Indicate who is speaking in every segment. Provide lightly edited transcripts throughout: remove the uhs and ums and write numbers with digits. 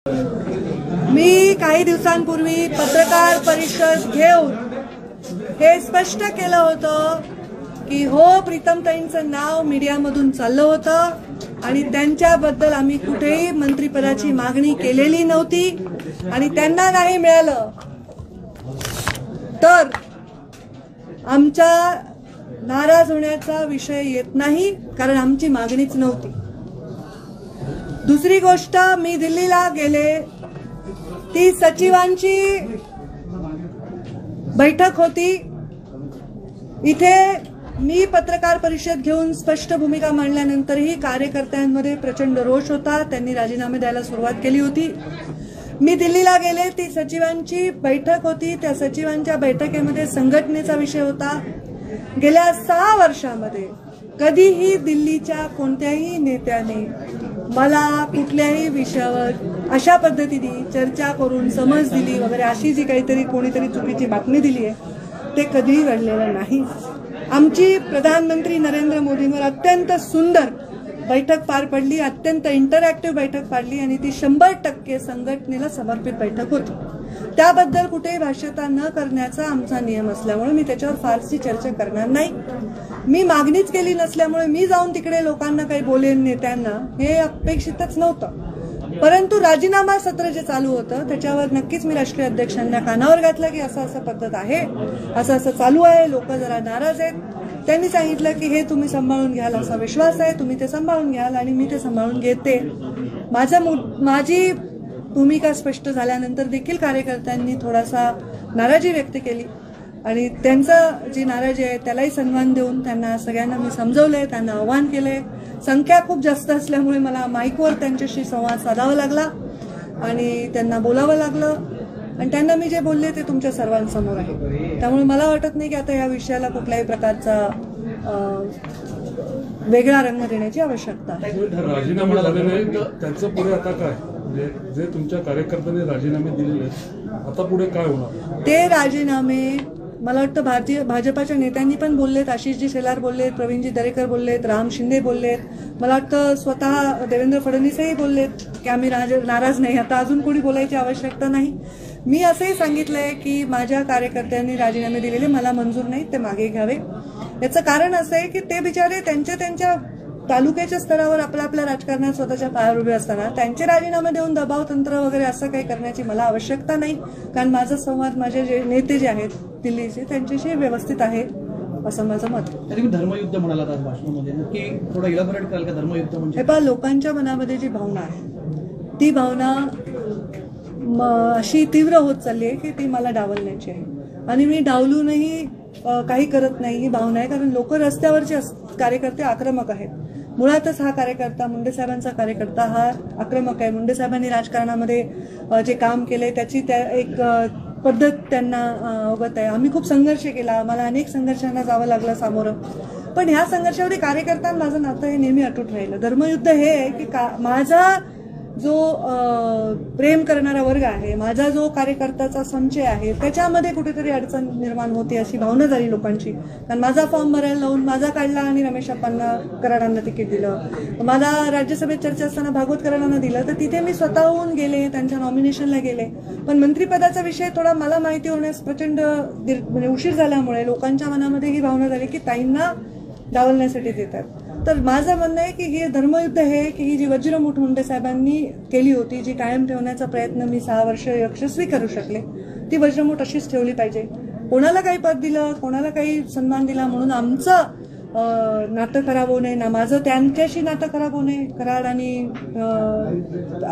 Speaker 1: मी काही दिवसांपूर्वी पत्रकार परिषद घेऊन हे स्पष्ट केलं होतं की हो प्रीतमताईंचं नाव मीडियामधून चाललं होतं आणि त्यांच्याबद्दल आम्ही कुठेही मंत्रिपदाची मागणी केलेली नव्हती आणि त्यांना नाही मिळालं तर आमच्या नाराज होण्याचा विषय येत नाही, कारण आमची मागणीच नव्हती। दुसरी गोष्ट, मी दिल्लीला गेले, ती सचिवांची बैठक होती। इथे मी पत्रकार परिषद घेऊन स्पष्ट भूमिका मांडल्यानंतरही कार्यकर्त्यांमध्ये प्रचंड रोष होता, त्यांनी राजीनामे द्यायला सुरुवात केली होती। मी दिल्लीला गेले, ती सचिवांची बैठक होती, त्या सचिवांच्या बैठकीमध्ये संघटनेचा विषय होता। गेल्या 6 वर्षांमध्ये कधीही दिल्लीच्या कोणत्याही नेत्याने मला कुठल्याही विषयावर अशा पद्धतीने चर्चा करून समज दिली वगैरे अशी जी काहीतरी कोणीतरी चुकीची बातमी दिली आहे ते कधीही घडलेलं नाही। आमची प्रधानमंत्री नरेंद्र मोदींवर अत्यंत सुंदर बैठक पार पडली, अत्यंत इंटरॅक्टिव्ह बैठक पाडली आणि ती 100% संघटनेला समर्पित बैठक होती। त्याबद्दल कुठेही भाष्यता न करण्याचा आमचा नियम असल्यामुळे मी त्याच्यावर फारशी चर्चा करणार नाही। मी मागणीच केली नसल्यामुळे मी जाऊन तिकडे लोकांना काही बोलेन नेत्यांना हे अपेक्षितच नव्हतं, परंतु राजीनामा सत्र जे चालू होतं त्याच्यावर नक्कीच मी राष्ट्रीय अध्यक्षांना कानावर घातलं की असं पद्धत आहे, असं चालू आहे, लोक जरा नाराज आहेत। त्यांनी सांगितलं की हे तुम्ही सांभाळून घ्याल, असा विश्वास आहे, तुम्ही ते सांभाळून घ्याल आणि मी ते सांभाळून घेते। माझी भूमिका स्पष्ट झाल्यानंतर देखील कार्यकर्त्यांनी थोडासा नाराजी व्यक्त केली आणि त्यांचं जी नाराजी आहे त्यालाही सन्मान देऊन त्यांना सगळ्यांना मी समजवलंय, त्यांना आवाहन केलंय। संख्या खूप जास्त असल्यामुळे मला माईकवर त्यांच्याशी संवाद साधावा लागला आणि त्यांना बोलावं लागलं आणि त्यांना मी जे बोलले ते तुमच्या सर्वांसमोर आहे। त्यामुळे मला वाटत नाही की आता या विषयाला कुठल्याही प्रकारचा वेगळा रंग देण्याची आवश्यकता आहे।
Speaker 2: राजीनामा झालेले त्यांचं पुढे आता काय, जे तुमच्या कार्यकर्त्यांनी राजीनामे दिलेले आता पुढे काय होणार? ते
Speaker 1: राजीनामे मला वाटतं भाजपाच्या नेत्यांनी पण बोललेत, आशिषजी शेलार बोललेत, प्रवीणजी दरेकर बोललेत, राम शिंदे बोललेत, मला वाटतं स्वतः देवेंद्र फडणवीसही बोललेत की आम्ही नाराज नाही, आता अजून कोणी बोलायची आवश्यकता नाही। मी असंही सांगितलंय की माझ्या कार्यकर्त्यांनी राजीनामे दिलेले मला मंजूर नाही, ते मागे घ्यावे। याचं कारण असं आहे की ते बिचारे त्यांच्या तालुक्याच्या स्तरावर आपल्या राजकारणात स्वतःच्या पायावर उभे असताना त्यांचे राजीनामे देऊन दबाव तंत्र वगैरे असं काही करण्याची मला आवश्यकता नाही, कारण माझा संवाद माझे जे नेते जे आहेत दिल्लीचे त्यांच्याशी व्यवस्थित आहे असं माझं मत आहे।
Speaker 3: धर्मयुद्ध म्हणाला आज भाषणामध्ये, नक्की थोडं इलॅबोरेट कराल का धर्मयुद्ध म्हणजे?
Speaker 1: हे पहा, लोकांच्या मनामध्ये जी भावना आहे ती भावना अशी तीव्र होत चालली आहे की ती मला डावलण्याची आहे आणि मी डावलूनही काही करत नाही ही भावना आहे, कारण लोक रस्त्यावरचे कार्यकर्ते आक्रमक आहेत। मुळातच हा कार्यकर्ता, मुंडे साहेबांचा कार्यकर्ता हा आक्रमक आहे। मुंडे साहेबांनी राजकारणामध्ये जे काम केले त्याची एक पद्धत त्यांना अवगत आहे। आम्ही खूप संघर्ष केला, आम्हाला अनेक संघर्षांना जावं लागलं सामोरं, पण ह्या संघर्षामध्ये कार्यकर्त्यांना माझं नातं हे नेहमी अटूट राहिलं। धर्मयुद्ध हे आहे की माझा जो प्रेम करणारा वर्ग आहे, माझा जो कार्यकर्त्याचा संचय आहे त्याच्यामध्ये कुठेतरी अडचण निर्माण होते अशी भावना झाली लोकांची, कारण माझा फॉर्म भरायला लावून माझा काढला आणि रमेश कराडांना तिकीट दिलं, मला राज्यसभेत चर्चा असताना भागवत कराडांना दिलं, तर तिथे मी स्वतःहून गेले, त्यांच्या नॉमिनेशनला गेले, पण मंत्रिपदाचा विषय थोडा मला माहिती होण्यास प्रचंड उशीर झाल्यामुळे लोकांच्या मनामध्ये ही भावना झाली की ताईंना डावलण्यासाठी देतात। तर माझं म्हणणं आहे की हे धर्मयुद्ध हे की ही जी वज्रमूठ मुंडे साहेबांनी केली होती, जी कायम ठेवण्याचा प्रयत्न मी 6 वर्ष यशस्वी करू शकले, ती वज्रमूठ अशीच ठेवली पाहिजे। कोणाला काही पद दिलं, कोणाला काही सन्मान दिला म्हणून आमचं नातं खराब होऊ नये ना, माझं त्यांच्याशी नातं खराब होऊ नये, कराड आणि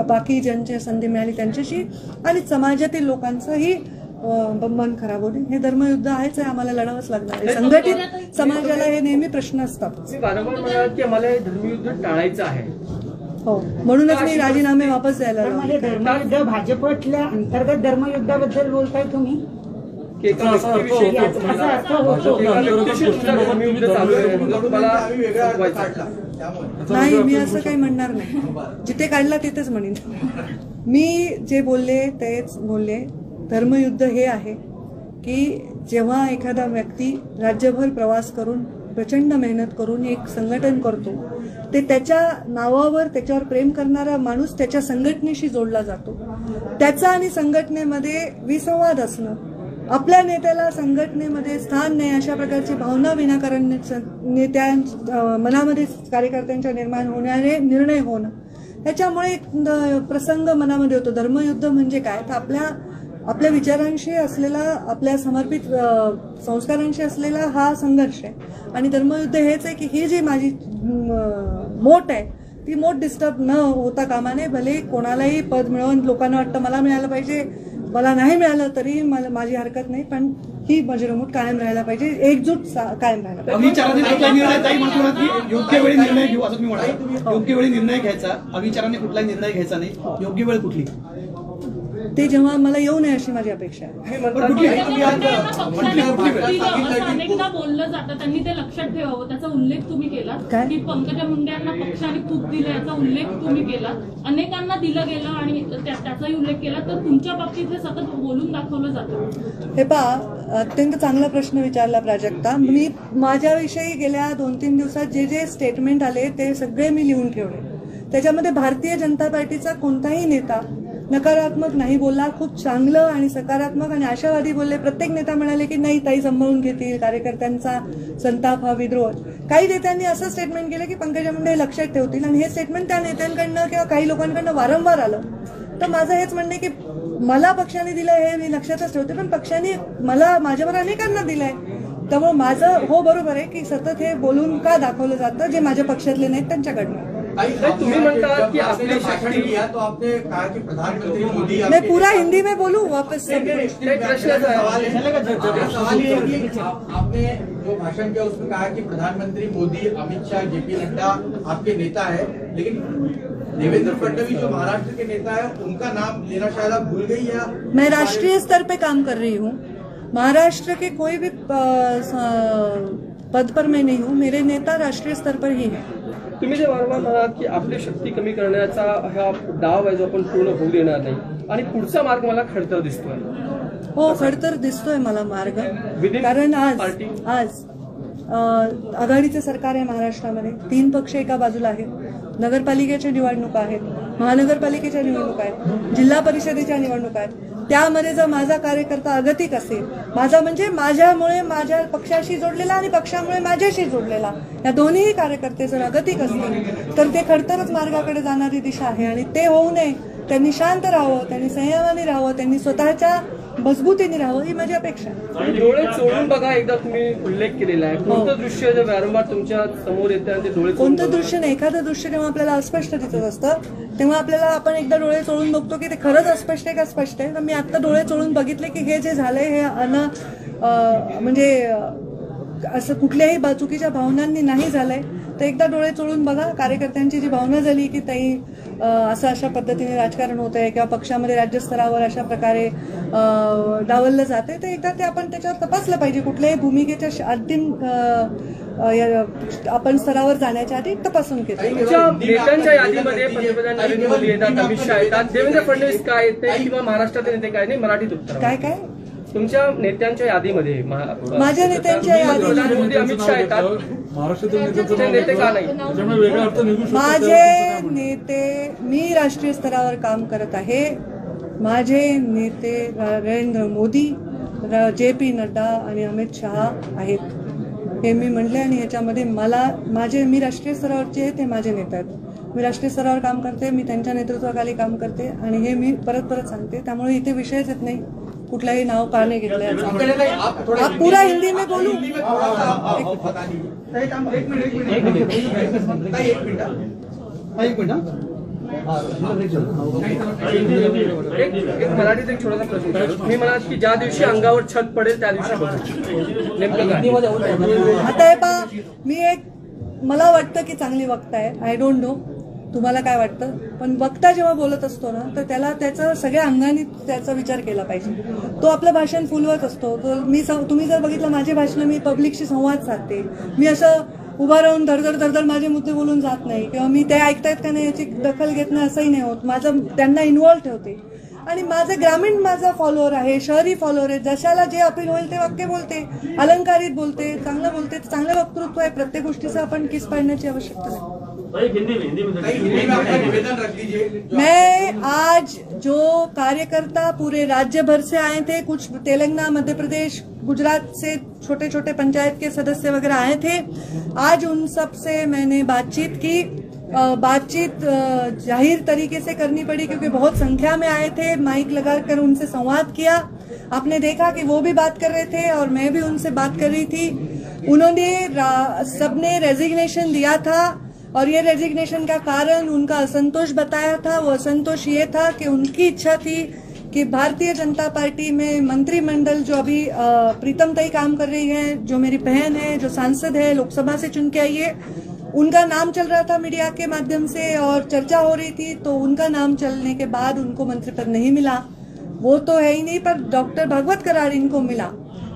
Speaker 1: बाकी ज्यांची संधी मिळाली त्यांच्याशी, आणि समाजातील लोकांचंही मन खराब होणे, हे धर्मयुद्ध आहेच आहे, आम्हाला लढावंच लागणार आहे। संघटित समाजाला हे नेहमी प्रश्न असतात।
Speaker 4: की आम्हाला हे धर्मयुद्ध टाळायचं आहे,
Speaker 1: हो, म्हणूनच मी राजीनामे वापस द्यायला
Speaker 5: धर्मयुद्ध भाजपतल्या अंतर्गत धर्मयुद्धाबद्दल बोलताय तुम्ही?
Speaker 1: नाही, मी असं काही म्हणणार नाही, जिथे काढला तिथेच म्हणेन। मी जे बोलले तेच बोलले। धर्मयुद्ध हे आहे की जेव्हा एखादा व्यक्ती राज्यभर प्रवास करून प्रचंड मेहनत करून एक संघटन करतो, ते त्याच्या नावावर त्याच्यावर प्रेम करणारा माणूस त्याच्या संघटनेशी जोडला जातो. त्याचा आणि संघटनेमध्ये विसंवाद असणं, आपल्या नेत्याला संघटनेमध्ये स्थान नाही अशा प्रकारची भावना विनाकारण नेत्या मनामध्ये कार्यकर्त्यांच्या निर्माण होणारे निर्णय होणं, त्याच्यामुळे एक प्रसंग मनामध्ये होतो. धर्मयुद्ध म्हणजे काय, तर आपल्या विचारांशी असलेला, आपल्या समर्पित संस्कारांशी असलेला हा संघर्ष आहे. आणि धर्मयुद्ध हेच आहे की ही जी माझी मोठ आहे ती मोठ डिस्टर्ब न होता कामा नये. भले कोणालाही पद मिळवून लोकांना वाटतं मला मिळालं पाहिजे, मला नाही मिळालं तरी माझी हरकत नाही, पण ही माझी रिमोट कायम राहायला पाहिजे, एकजूट कायम राहायला पाहिजे.
Speaker 3: अविचाराने कुठलाही निर्णय ताई म्हणतो की योग्य वेळी निर्णय घेऊ असं तुम्ही म्हणाला. योग्य वेळी निर्णय घ्यायचा, अविचाराने कुठलाही निर्णय घ्यायचा नाही. योग्य वेळ कुठली
Speaker 1: ते जेव्हा मला येऊ नये अशी माझी अपेक्षा आहे.
Speaker 6: अनेकदा बोललं जातं, त्यांनी ते लक्षात ठेवावं. त्याचा उल्लेख तुम्ही केला की पंकजा मुंडे यांना पक्षाने तूप दिलं याचा उल्लेख तुम्ही केला. अनेकांना दिलं गेलं आणि त्याचाही उल्लेख केला. तर तुमच्या बाबतीत हे सतत बोलून दाखवलं जातं.
Speaker 1: हे पहा, अत्यंत चांगला प्रश्न विचारला प्राजक्ता. मी माझ्याविषयी गेल्या 2-3 दिवसात जे जे स्टेटमेंट आले ते सगळे मी लिहून ठेवले. त्याच्यामध्ये भारतीय जनता पार्टीचा कोणताही नेता नकारात्मक नाही बोलला, खूप चांगलं आणि सकारात्मक आणि आशावादी बोलले. प्रत्येक नेता म्हणाले की नाही ताई सांभाळून घेतील, कार्यकर्त्यांचा संताप हा विद्रोह. काही नेत्यांनी असं स्टेटमेंट केलं की पंकजा मुंडे लक्षात ठेवतील, आणि हे स्टेटमेंट त्या नेत्यांकडनं किंवा काही लोकांकडनं वारंवार आलं. तर माझं हेच म्हणणं आहे की मला पक्षाने दिलं हे मी लक्षातच ठेवते, पण पक्षाने मला माझ्यावर अनेकांना दिलंय. त्यामुळे माझं हो बरोबर आहे की सतत हे बोलून का दाखवलं जातं जे माझ्या पक्षातले नाहीत त्यांच्याकडनं.
Speaker 4: तुम्ही म्हणता की आपली
Speaker 7: भाषण किया तो आपने कहा कि प्रधानमंत्री मोदी,
Speaker 1: मैं पूरा हिंदी में बोलूं वापस से?
Speaker 7: सवाल ये है कि आपने जो भाषण किया उसमें कहा कि प्रधानमंत्री मोदी, अमित शाह, जेपी नड्डा आपके नेता है, लेकिन देवेंद्र फडणवीस जो महाराष्ट्र के नेता है उनका नाम लेना शायद आप भूल गई या?
Speaker 1: मैं राष्ट्रीय स्तर पे काम कर रही हूँ, महाराष्ट्र के कोई भी पद पर मैं नहीं हूँ. मेरे नेता राष्ट्रीय स्तर पर ही है.
Speaker 4: तुम्ही जे वारंवार म्हणालात की आपली शक्ती कमी करण्याचा हा डाव आहे जो आपण पूर्ण होऊ देणार नाही, आणि पुढचा मार्ग मला खडतर दिसतोय.
Speaker 1: हो, खडतर दिसतोय मला मार्ग, कारण आज आघाडीचे सरकार आहे महाराष्ट्रामध्ये. 3 पक्ष एका बाजूला आहेत. नगरपालिकेच्या निवडणुका आहेत, महानगरपालिकेच्या निवडणुका आहेत, जिल्हा परिषदेच्या निवडणुका आहेत. त्यामध्ये जर माझा कार्यकर्ता अगतिक असेल, माझा म्हणजे माझ्यामुळे माझ्या पक्षाशी जोडलेला आणि पक्षामुळे माझ्याशी जोडलेला, या दोन्ही कार्यकर्ते जर अगतिक असतील तर ते खडतरच मार्गाकडे जाणारी दिशा आहे. आणि ते होऊ नये, त्यांनी शांत राहावं, त्यांनी संयमाने राहावं, त्यांनी स्वतःच्या मजबूतीने राहावं, ही माझी अपेक्षा आहे.
Speaker 4: डोळे चोळून बघा, एकदा तुम्ही उल्लेख केलेला आहे. कोणतं दृश्य जे वारंवार तुमच्या समोर येतं आणि ते डोळे
Speaker 1: कोणतं दृश्य नाही, एखादं दृश्य जेव्हा आपल्याला अस्पष्ट दिसत असतं तेव्हा आपल्याला आपण एकदा डोळे चोळून बघतो की ते खरंच अस्पष्ट आहे का स्पष्ट आहे. तर मी आता डोळे चोळून बघितले की हे जे झालंय हे म्हणजे असं कुठल्याही चुकीच्या भावनांनी नाही झालंय. तर एकदा डोळे चोळून बघा. कार्यकर्त्यांची जी भावना झाली की ताई असं अशा पद्धतीने राजकारण होत आहे किंवा पक्षामध्ये राज्यस्तरावर अशा प्रकारे डावललं जाते, तर एकदा ते आपण त्याच्यावर तपासलं पाहिजे. कुठल्याही भूमिकेच्या अंतिम आपण स्तरावर जाण्याच्या आधी तपासून केलं.
Speaker 4: नेत्यांच्या यादीमध्ये पंतप्रधान नरेंद्र मोदी येतात, अमित शहा येतात, देवेंद्र फडणवीस काय येते किंवा महाराष्ट्रातले नेते काय नाही, मराठीत उत्तर
Speaker 1: काय काय
Speaker 4: तुमच्या नेत्यांच्या यादीमध्ये?
Speaker 1: माझ्या नेत्यांच्या यादीमध्ये
Speaker 4: मोदी, अमित शहा येतात,
Speaker 2: महाराष्ट्रातील
Speaker 4: नेते का नाही?
Speaker 2: वेगळा अर्थ निघू शकतो.
Speaker 1: माझे नेते, मी राष्ट्रीय स्तरावर काम करत आहे. माझे नेते नरेंद्र मोदी, JP नड्डा आणि अमित शहा आहेत, हे मी म्हणले. आणि ह्याच्यामध्ये मी राष्ट्रीय स्तरावरचे आहे, ते माझे नेते आहेत. मी राष्ट्रीय स्तरावर काम करते, मी त्यांच्या नेतृत्वाखाली काम करते, आणि हे मी परत सांगते. त्यामुळे इथे विषयच येत नाही कुठलाही नाव का नाही घेतलंय. आप पूरा हिंदी में बोलू?
Speaker 4: एक मराठीत एक छोटासा प्रश्न. मी म्हणाल की ज्या दिवशी अंगावर छत पडेल त्या दिवशी नेमकं काय?
Speaker 1: आता हे पहा, मला वाटतं की चांगली वक्ता आहे. आय डोंट नो तुम्हाला काय वाटतं, पण वक्ता जेव्हा बोलत असतो ना तर त्याचा सगळ्या अंगाने त्याचा विचार केला पाहिजे. तो आपलं भाषण फुलवत असतो. तुम्ही जर बघितलं माझे भाषण, मी पब्लिकशी संवाद साधते. मी असं उभा राहून धडधड माझे मुद्दे बोलून जात नाही, किंवा मी ते ऐकतायत का नाही याची दखल घेत नाही असंही नाही होत. त्यांना इन्व्हॉल्व ठेवते. आणि माझा फॉलोअर आहे, शहरी फॉलोअर आहे. जशाला जे अपील होईल ते वाक्य बोलते, अलंकारित बोलते, चांगलं बोलते. चांगलं वक्तृत्व आहे. प्रत्येक गोष्टीचं आपण किस पाडण्याची आवश्यकता नाही. मैं आज जो कार्यकर्ता पूरे राज्य भर से आए थे, कुछ तेलंगाना, मध्य प्रदेश, गुजरात से छोटे छोटे पंचायत के सदस्य वगैरह आए थे, आज उन सब से मैंने बातचीत की. बातचीत जाहिर तरीके से करनी पड़ी क्योंकि बहुत संख्या में आए थे. माइक लगाकर उनसे संवाद किया. आपने देखा कि वो भी बात कर रहे थे और मैं भी उनसे बात कर रही थी. उन्होंने सबने रेजिग्नेशन दिया था और ये रेजिग्नेशन का कारण उनका असंतोष बताया था. वो असंतोष ये था कि उनकी इच्छा थी कि भारतीय जनता पार्टी में मंत्रिमंडल जो अभी प्रीतम ताई काम कर रही है, जो मेरी बहन है, जो सांसद है, लोकसभा से चुन के आई है, उनका नाम चल रहा था मीडिया के माध्यम से और चर्चा हो रही थी. तो उनका नाम चलने के बाद उनको मंत्री पद नहीं मिला. वो तो है ही नहीं, पर डॉक्टर भागवत कराड़ इनको मिला.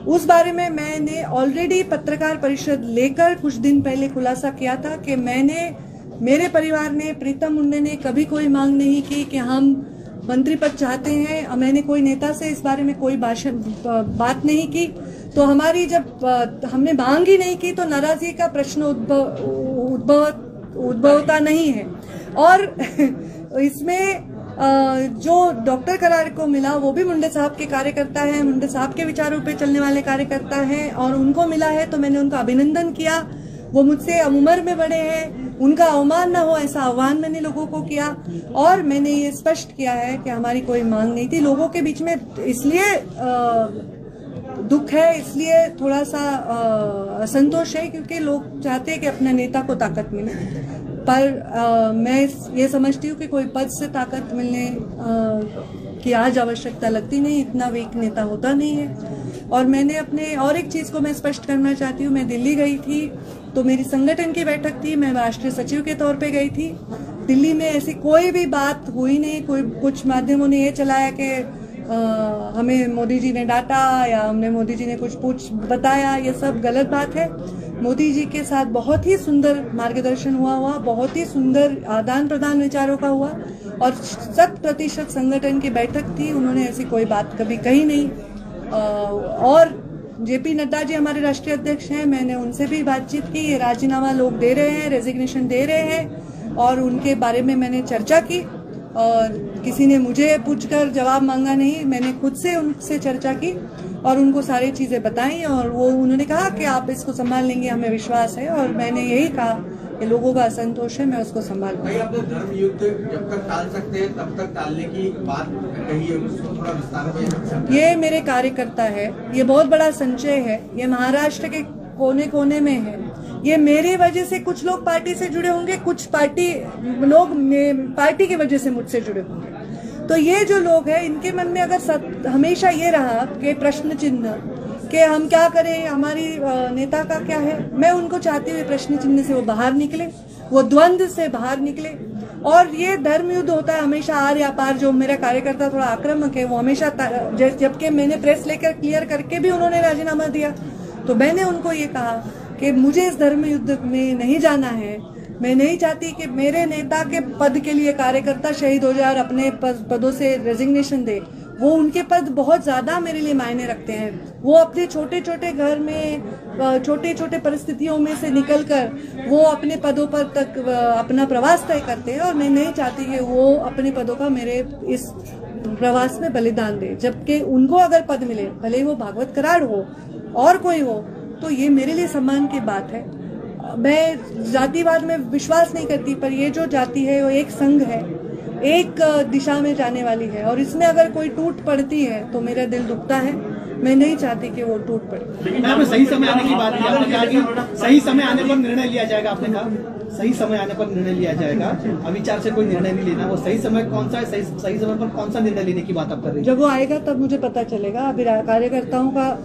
Speaker 1: उस बारे में मैंने ऑलरेडी पत्रकार परिषद लेकर कुछ दिन पहले खुलासा किया था कि मेरे परिवार ने, प्रीतम मुंडे ने कभी कोई मांग नहीं की कि हम मंत्री पद चाहते हैं. मैंने कोई नेता से इस बारे में कोई बात नहीं की. तो हमारी जब हमने मांग ही नहीं की तो नाराजगी का प्रश्न उद्भवता नहीं है. और इसमें जो डॉक्टर कराड़ को मिला वो भी मुंडे साहब के कार्यकर्ता हैं, मुंडे साहब के विचारों पे चलने वाले कार्यकर्ता हैं और उनको मिला है तो मैंने उनका अभिनंदन किया. वो मुझसे उम्र में बड़े हैं, उनका अवमान न हो ऐसा आह्वान मैंने लोगों को किया. और मैंने ये स्पष्ट किया है कि हमारी कोई मांग नहीं थी. लोगों के बीच में इसलिए दुख है, इसलिए थोड़ा सा असंतोष है क्योंकि लोग चाहते हैं कि अपने नेता को ताकत मिले. पर मैं ये समझती हूँ कि कोई पद से ताकत मिलने की आज आवश्यकता लगती नहीं. इतना वीक नेता होता नहीं है. और मैंने अपने और एक चीज को मैं स्पष्ट करना चाहती हूँ. मैं दिल्ली गई थी तो मेरी संगठन की बैठक थी, मैं राष्ट्रीय सचिव के तौर पे गई थी. दिल्ली में ऐसी कोई भी बात हुई नहीं. कुछ माध्यमों ने ये चलाया कि हमें मोदी जी ने डांटा या हमने मोदी जी ने कुछ बताया. ये सब गलत बात है. मोदी जी के साथ बहुत ही सुंदर मार्गदर्शन हुआ, बहुत ही सुंदर आदान प्रदान विचारों का हुआ और 100% संगठन की बैठक थी. उन्होंने ऐसी कोई बात कभी कही नहीं. और जेपी नड्डा जी हमारे राष्ट्रीय अध्यक्ष हैं, मैंने उनसे भी बातचीत की. ये राजीनामा लोग दे रहे हैं, रेजिग्नेशन दे रहे हैं और उनके बारे में मैंने चर्चा की और किसी ने मुझे पूछकर जवाब मांगा नहीं. मैंने खुद से उनसे चर्चा की और उनको सारी चीजें बताई और वो उन्होंने कहा कि आप इसको संभाल लेंगे, हमें विश्वास है. और मैंने यही कहा कि लोगों का असंतोष है, मैं उसको संभाल लूंगा.
Speaker 7: अपने धर्म युद्ध जब तक टाल सकते हैं तब तक टालने की बात कही है, उसको थोड़ा विस्तार में.
Speaker 1: ये मेरे कार्यकर्ता है, ये बहुत बड़ा संचय है, ये महाराष्ट्र के कोने कोने में है. ये मेरी वजह से कुछ लोग पार्टी से जुड़े होंगे, कुछ लोग पार्टी की वजह से मुझसे जुड़े होंगे. तो ये जो लोग हैं इनके मन में अगर हमेशा ये रहा कि प्रश्न चिन्ह कि हम क्या करें, हमारी नेता का क्या है, मैं उनको चाहती हूँ प्रश्न चिन्ह से वो बाहर निकले, वो द्वंद्व से बाहर निकले. और ये धर्म युद्ध होता है हमेशा आर या पार. जो मेरा कार्यकर्ता थोड़ा आक्रामक है वो हमेशा, जबकि मैंने प्रेस लेकर क्लियर करके भी उन्होंने राजीनामा दिया तो मैंने उनको ये कहा कि मुझे इस धर्म युद्ध में नहीं जाना है. मैं नहीं चाहती कि मेरे नेता के पद के लिए कार्यकर्ता शहीद हो जाए और अपने पदों से रेजिग्नेशन दे. वो उनके पद बहुत ज्यादा मेरे लिए मायने रखते हैं. वो अपने छोटे छोटे घर में छोटे छोटे परिस्थितियों में से निकलकर वो अपने पदों पर तक अपना प्रवास तय करते हैं और मैं नहीं चाहती कि वो अपने पदों का मेरे इस प्रवास में बलिदान दे. जबकि उनको अगर पद मिले, भले ही वो भागवत कराड़ हो और कोई हो, तो ये मेरे लिए सम्मान की बात है. मैं जातिवाद में विश्वास नहीं करती, पर ये जो जाति है वो एक संघ है, एक दिशा में जाने वाली है और इसमें अगर कोई टूट पड़ती है तो मेरा दिल दुखता है. मैं नहीं चाहती कि वो टूट पड़े.
Speaker 3: लेकिन आपने सही समय आने की बात की, आपने कहा कि सही समय आने पर निर्णय लिया जाएगा. आपने कहा सही समय आने पर निर्णय लिया जाएगा, अविचार से कोई निर्णय नहीं लेना. वो सही समय कौन सा है, सही समय पर कौन सा निर्णय लेने की बात आप कर रही हैं?
Speaker 1: जब वो आएगा तब मुझे पता चलेगा. अभी कार्यकर्ताओं का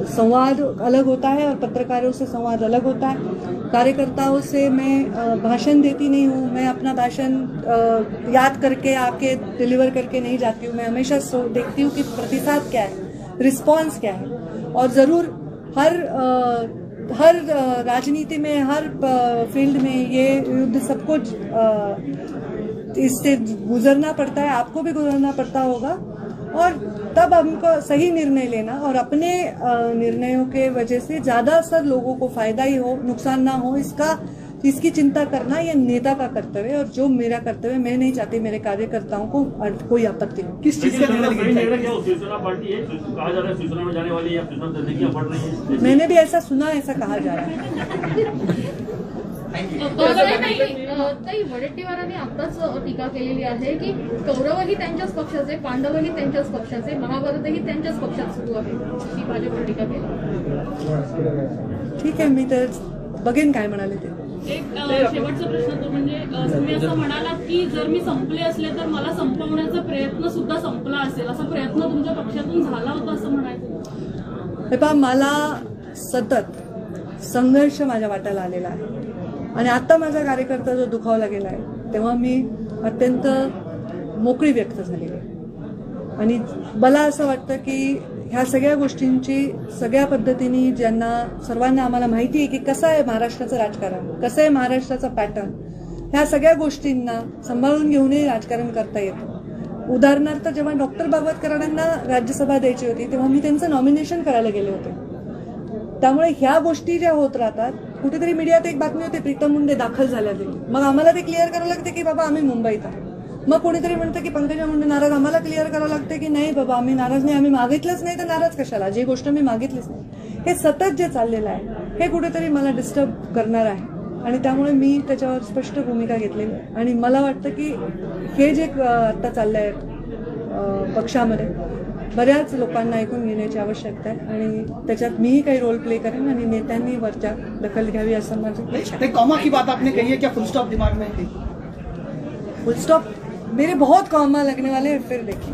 Speaker 1: संवाद अलग होता है और पत्रकारों से संवाद अलग होता है. कार्यकर्ताओं से मैं भाषण देती नहीं हूँ. मैं अपना भाषण याद करके आके डिलीवर करके नहीं जाती हूँ. मैं हमेशा देखती हूँ कि प्रतिसाद क्या है, रिस्पांस क्या है. और जरूर हर राजनीति में, हर फील्ड में ये युद्ध सबको इससे गुजरना पड़ता है, आपको भी गुजरना पड़ता होगा, और तब हमको सही निर्णय लेना और अपने निर्णयों के वजह से ज्यादा असर लोगों को फायदा ही हो, नुकसान ना हो, इसकी चिंता करना ये नेता का कर्तव्य है। और जो मेरा कर्तव्य, मैं नहीं चाहती मेरे कार्यकर्ताओं को कोई आपत्ति हो।
Speaker 3: किस चीज का निर्णय
Speaker 8: शिवसेना पार्टी है, कहा जा रहा है शिवसेना में जाने वाली है, शिवसेना बढ़ रही है।
Speaker 1: मैंने भी ऐसा सुना, ऐसा कहा जा रहा है।
Speaker 9: ताई वडेट्टीवारांनी आताच टीका केलेली आहे की कौरवही त्यांच्याच पक्षाचे, पांडवही त्यांच्याच पक्षाचे, महाभारतही त्यांच्याच पक्षात सुरू आहे, ही भाजपवर टीका केली।
Speaker 1: ठीक आहे, मी तर बघेन काय म्हणाले ते।
Speaker 6: एक शेवटचा प्रश्न तो म्हणजे तुम्ही असं म्हणालात की जर मी संपले असले तर मला संपवण्याचा प्रयत्न सुद्धा संपला असेल, असा प्रयत्न तुमच्या पक्षातून झाला होता असं म्हणायचं?
Speaker 1: हे पहा, मला सतत संघर्ष माझ्या वाट्याला आलेला आहे आणि आता माझा कार्यकर्ता जो दुखावला गेला आहे तेव्हा मी अत्यंत मोकळी व्यक्त झालेली आहे आणि मला असं वाटतं की ह्या सगळ्या गोष्टींची सगळ्या पद्धतीने ज्यांना सर्वांना आम्हाला माहिती आहे की कसं आहे महाराष्ट्राचं राजकारण, कसं आहे महाराष्ट्राचा पॅटर्न, ह्या सगळ्या गोष्टींना सांभाळून घेऊनही राजकारण करता येतं। उदाहरणार्थ जेव्हा डॉक्टर बाबतकरांना राज्यसभा द्यायची होती तेव्हा मी त्यांचं नॉमिनेशन करायला गेले होते। त्यामुळे ह्या गोष्टी ज्या होत राहतात, कुठेतरी मीडियात एक बातमी होते प्रीतम मुंडे दाखल झाल्या दिल्लीत, मग आम्हाला ते क्लिअर करावं लागते की बाबा आम्ही मुंबईत आहोत। मग कोणीतरी म्हणतं की पंकजा मुंडे नाराज, आम्हाला क्लिअर करावं लागतं की नाही बाबा आम्ही नाराज नाही, आम्ही मागितलंच नाही तर नाराज कशाला, जी गोष्ट मी मागितलीच नाही। हे सतत जे चाललेलं आहे हे कुठेतरी मला डिस्टर्ब करणार आहे आणि त्यामुळे मी त्याच्यावर स्पष्ट भूमिका घेतलेली आहे आणि मला वाटतं की हे जे आता चाललंय पक्षामध्ये बऱ्याच लोकांना ऐकून घेण्याची आवश्यकता आहे आणि त्याच्यात मीही काही रोल प्ले करेन आणि नेत्यांनी वरच्या दखल घ्यावी असं माझं इच्छा आहे।
Speaker 3: कॉमा की बात आपने कही है, क्या फुल स्टॉप दिमाग में थी?
Speaker 1: फुल स्टॉप मेरे बहुत कॉमा लगने वाले हैं, फिर देखिए।